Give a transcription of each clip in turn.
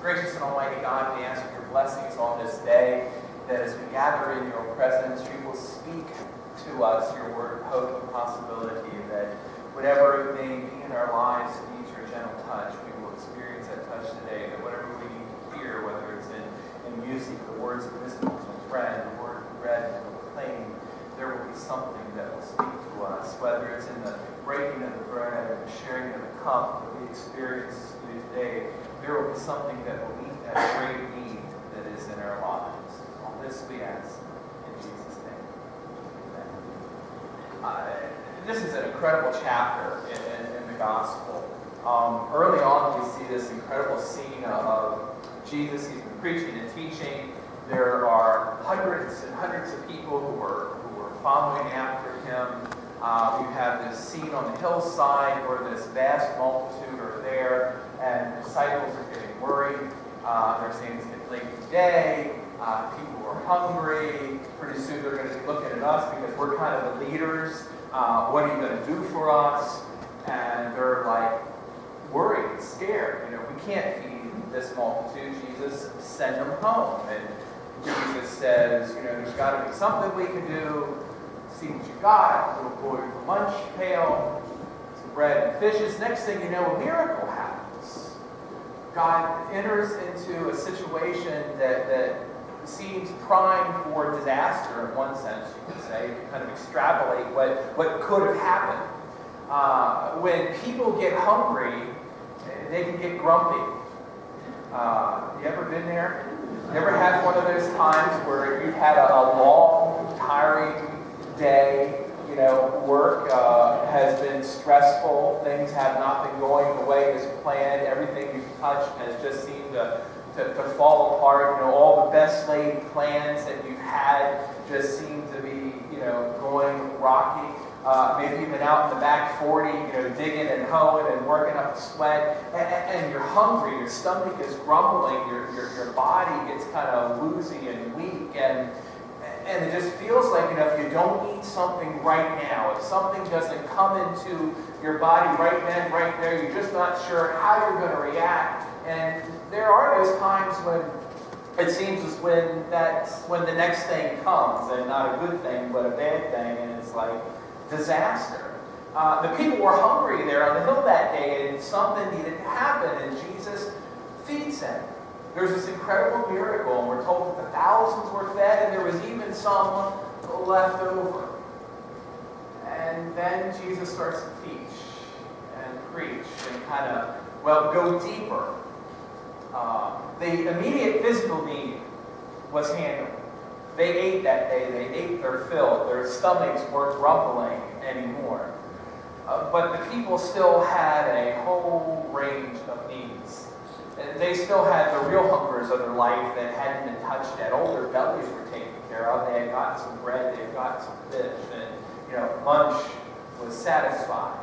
Gracious and Almighty God, we ask for your blessings on this day, that as we gather in your presence, you will speak to us your word, hope, and possibility, that whatever it may be in our lives needs your gentle touch. We will experience that touch today, that whatever we need to hear, whether it's in music, the words of wisdom from a friend, the word read and proclaimed, there will be something that will speak to us, whether it's in the breaking of the bread or the sharing of the cup that we experience today. There will be something that will meet that great need that is in our lives. All this we ask in Jesus' name. Amen. This is an incredible chapter in the gospel. Early on, we see this incredible scene of Jesus. He's been preaching and teaching. There are hundreds and hundreds of people who were following after him. You have this scene on the hillside where this vast multitude are there, and the disciples are getting worried. They're saying it's getting late today. People are hungry. Pretty soon they're going to be looking at us because we're kind of the leaders. What are you going to do for us? And they're like worried, scared. We can't feed this multitude. Jesus, send them home. And Jesus says, there's got to be something we can do. See what you got, a little boy with a lunch pail, some bread and fishes. Next thing you know, a miracle happens. God enters into a situation that seems primed for disaster in one sense, you could say, to kind of extrapolate what could have happened. When people get hungry, they can get grumpy. You ever been there? You ever had one of those times where you've had a long, tiring day, work has been stressful, things have not been going the way as planned, everything you've touched has just seemed to fall apart, all the best laid plans that you've had just seem to be, going rocky. Maybe you've been out in the back 40, digging and hoeing and working up a sweat, and you're hungry, your stomach is grumbling, your body gets kind of woozy and weak, and it just feels like, if you don't eat something right now, if something doesn't come into your body right then, right there, you're just not sure how you're going to react. And there are those times when it seems as when the next thing comes, and not a good thing, but a bad thing, and it's like disaster. The people were hungry there on the hill that day, and something needed to happen, and Jesus feeds them. There's this incredible miracle, and we're told that the thousands were fed, and there was even some left over. And then Jesus starts to teach and preach and kind of, go deeper. The immediate physical need was handled. They ate that day. They ate their fill. Their stomachs weren't rumbling anymore. But the people still had a whole range of needs. They still had the real hungers of their life that hadn't been touched yet. All their bellies were taken care of. They had gotten some bread. They had gotten some fish. And, lunch was satisfied.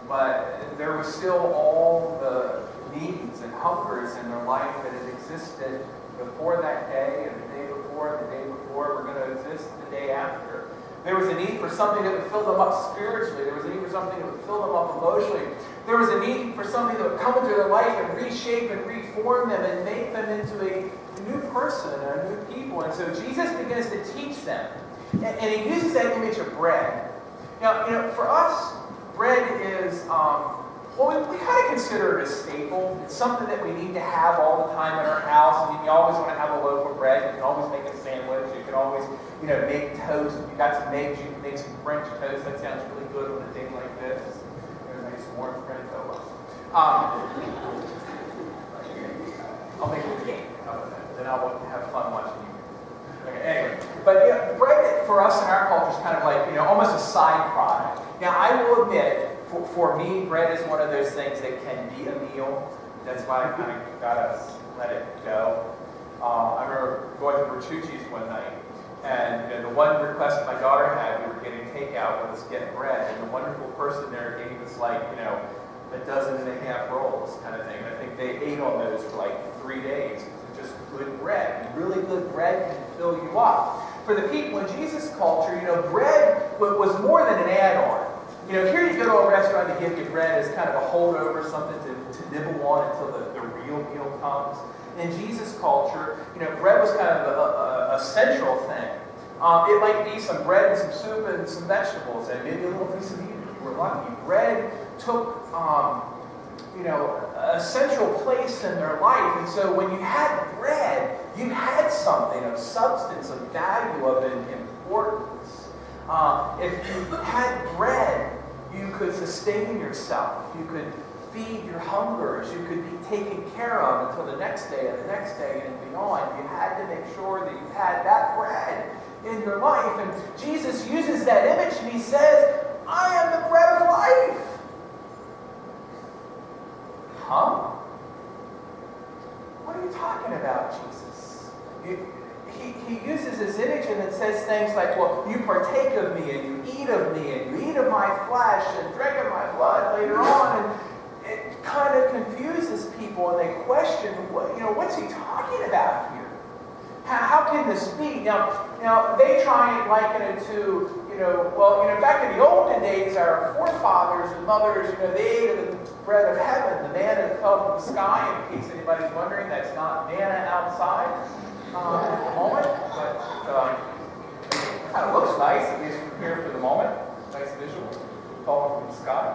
But there was still all the needs and hungers in their life that had existed before that day, and the day before, were going to exist the day after. There was a need for something that would fill them up spiritually. There was a need for something that would fill them up emotionally. There was a need for something that would come into their life and reshape and reform them and make them into a new person, a new people. And so Jesus begins to teach them. And he uses that image of bread. Now, for us, bread is, we kind of consider it a staple. It's something that we need to have all the time in our house. I mean, you always want to have a loaf of bread. You can always make a sandwich. You can always, make toast. If you've got some eggs, you can make some French toast. That sounds really good on a day like this. A nice warm French toast. I'll make it a game. Then I'll have fun watching you. Okay, anyway, but bread for us in our culture is kind of like, almost a side product. Now, I will admit, for me, bread is one of those things that can be a meal. That's why I kind of got to let it go. I remember going to Bertucci's one night, and the one request my daughter had, we were getting takeout, was get bread. And the wonderful person there gave us a dozen and a half rolls kind of thing. And I think they ate on those for 3 days. It was just good bread. And really good bread can fill you up. For the people in Jesus' culture, bread was more than an add-on. Here you go to a restaurant to give you bread as kind of a holdover, something to nibble on until the real meal comes. In Jesus' culture, bread was kind of a central thing. It might be some bread and some soup and some vegetables and maybe a little piece of meat if you were lucky. Bread took, a central place in their life. And so when you had bread, you had something of substance, of value, of importance. If you had bread, you could sustain yourself. You could feed your hungers. You could be taken care of until the next day and the next day and beyond. You had to make sure that you had that bread in your life. And Jesus uses that image and he says, I am the bread of life. Huh? What are you talking about, Jesus? He uses this image and it says things like, well, you partake of me and you eat of me and you eat of my flesh and drink of my blood later on. And it kind of confuses people and they question, what's he talking about here? How can this be? Now they try and liken it to, back in the olden days, our forefathers and mothers, they ate of the bread of heaven, the manna that fell from the sky. In case anybody's wondering, that's not manna outside at the moment, but it kind of looks nice, at least from here for the moment. Nice visual, falling from the sky.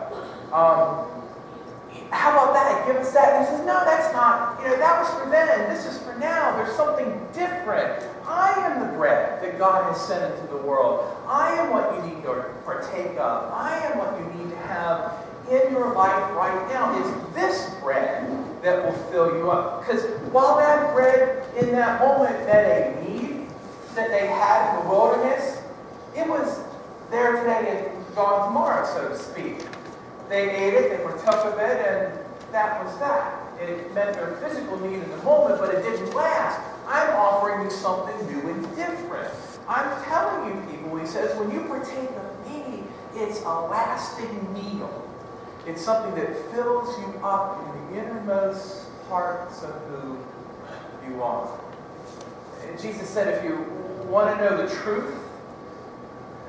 How about that? Give us that. And he says, no, that's not, that was for then. This is for now. There's something different. I am the bread that God has sent into the world. I am what you need to partake of. I am what you need to have in your life right now. It's this bread that will fill you up. Because while that bread in that moment met a need that they had in the wilderness, it was there today and gone tomorrow, so to speak. They ate it, they partook of it, and that was that. It met their physical need in the moment, but it didn't last. I'm offering you something new and different. I'm telling you, people, he says, when you partake of me, it's a lasting meal. It's something that fills you up in the innermost parts of who you are. And Jesus said, if you want to know the truth,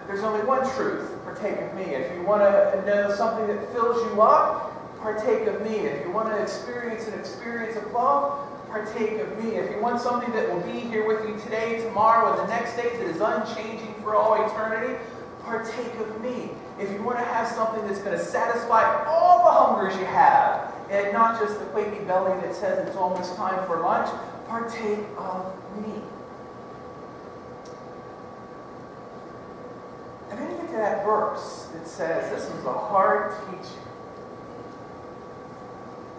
there's only one truth. Partake of me. If you want to know something that fills you up, partake of me. If you want to experience an experience of love, partake of me. If you want something that will be here with you today, tomorrow, and the next day that is unchanging for all eternity, partake of me. If you want to have something that's going to satisfy all the hungers you have, and not just the quaky belly that says it's almost time for lunch, partake of me. And then you get to that verse that says, this was a hard teaching.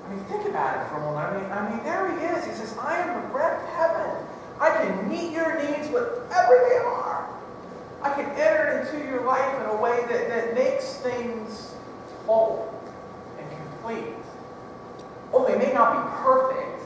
I mean, think about it for a moment. I mean, there he is. He says, I am the bread of heaven. I can meet your needs whatever they are. I can enter into your life in a way that makes things whole and complete. Oh, they may not be perfect.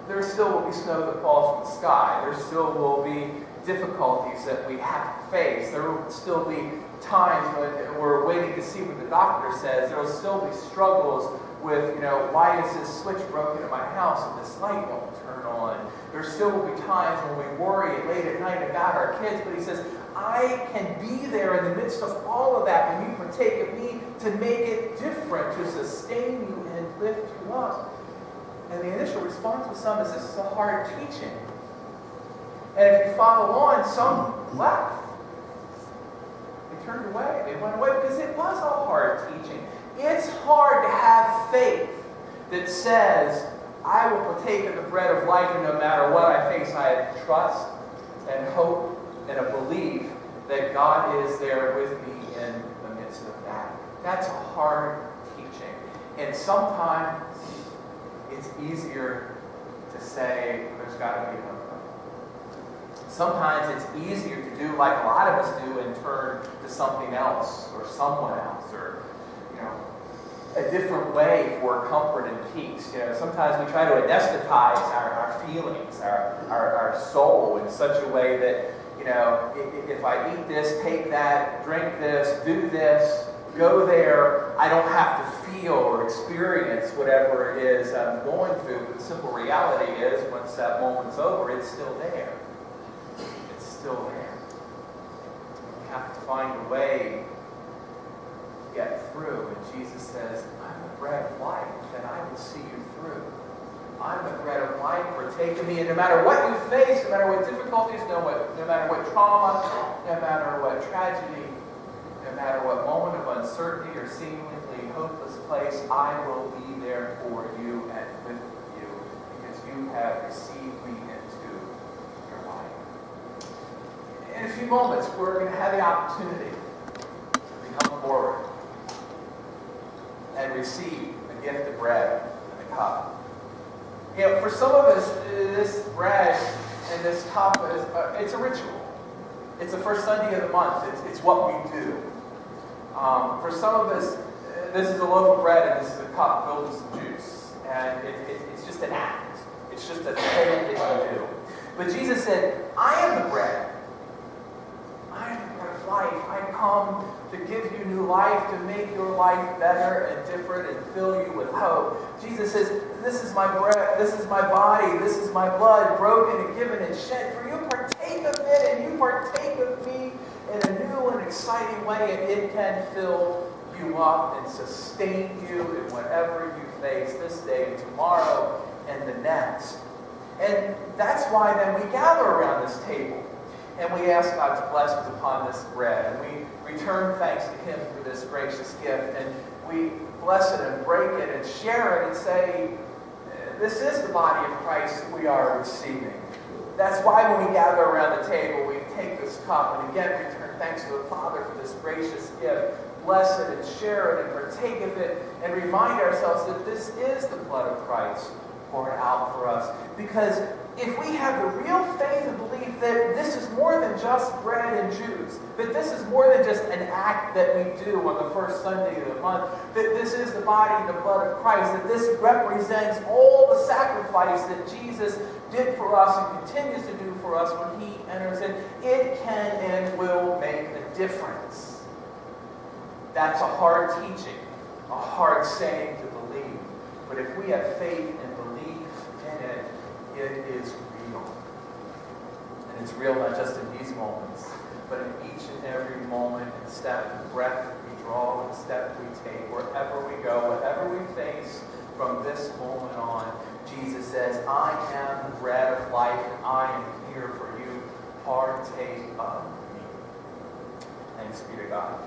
There still will be snow that falls from the sky. There still will be difficulties that we have to face. There will still be times when we're waiting to see what the doctor says. There will still be struggles with, why is this switch broken in my house and this light won't turn on? There still will be times when we worry late at night about our kids, but he says, I can be there in the midst of all of that when you partake of me to make it different, to sustain you and lift you up. And the initial response with some is, this is a hard teaching. And if you follow on, some left. They turned away. They went away because it was a hard teaching. It's hard to have faith that says, I will partake of the bread of life, and no matter what I face, I have trust and hope and a belief that God is there with me in the midst of that. That's a hard teaching. And sometimes it's easier to say, there's got to be another. Sometimes it's easier to do like a lot of us do and turn to something else or someone else or, a different way for comfort and peace. Sometimes we try to anesthetize our feelings, our soul in such a way that, if I eat this, take that, drink this, do this, go there, I don't have to feel or experience whatever it is I'm going through. But the simple reality is, once that moment's over, it's still there. It's still there. You have to find a way to get through. And Jesus says, I'm the bread of life, and I will see you through. I'm the bread of life, partake of me. And no matter what you face, no matter what difficulties, no matter what trauma, no matter what tragedy, no matter what moment of uncertainty or seemingly hopeless place, I will be there for you and with you because you have received me into your life. In a few moments, we're going to have the opportunity to come forward and receive the gift of bread and the cup. You know, for some of us, this bread and this cup it's a ritual. It's the first Sunday of the month. It's what we do. For some of us, this is a loaf of bread and this is a cup filled with some juice. And it's just an act. It's just a thing that you do. But Jesus said, I am the bread. I am the bread of life. I come to give you new life, to make your life better and different and fill you with hope. Jesus says, this is my bread, this is my body, this is my blood, broken and given and shed for you. Partake of it and you partake of me in a new and exciting way, and it can fill you up and sustain you in whatever you face this day and tomorrow and the next. And that's why then we gather around this table and we ask God's blessings upon this bread, and we return thanks to Him for this gracious gift, and we bless it and break it and share it and say, this is the body of Christ that we are receiving. That's why when we gather around the table, we take this cup and again return thanks to the Father for this gracious gift, bless it and share it and partake of it, and remind ourselves that this is the blood of Christ poured out for us. Because if we have the real faith and belief that this is more than just bread and juice, that this is more than just an act that we do on the first Sunday of the month, that this is the body and the blood of Christ, that this represents all the sacrifice that Jesus did for us and continues to do for us when He enters in, it can and will make a difference. That's a hard teaching, a hard saying to believe. But if we have faith and belief in it, it is real. And it's real not just in these moments, but in each and every moment and step and breath we draw and step we take, wherever we go, whatever we face from this moment on. Jesus says, I am the bread of life, and I am here for you. Partake of me. Thanks be to God.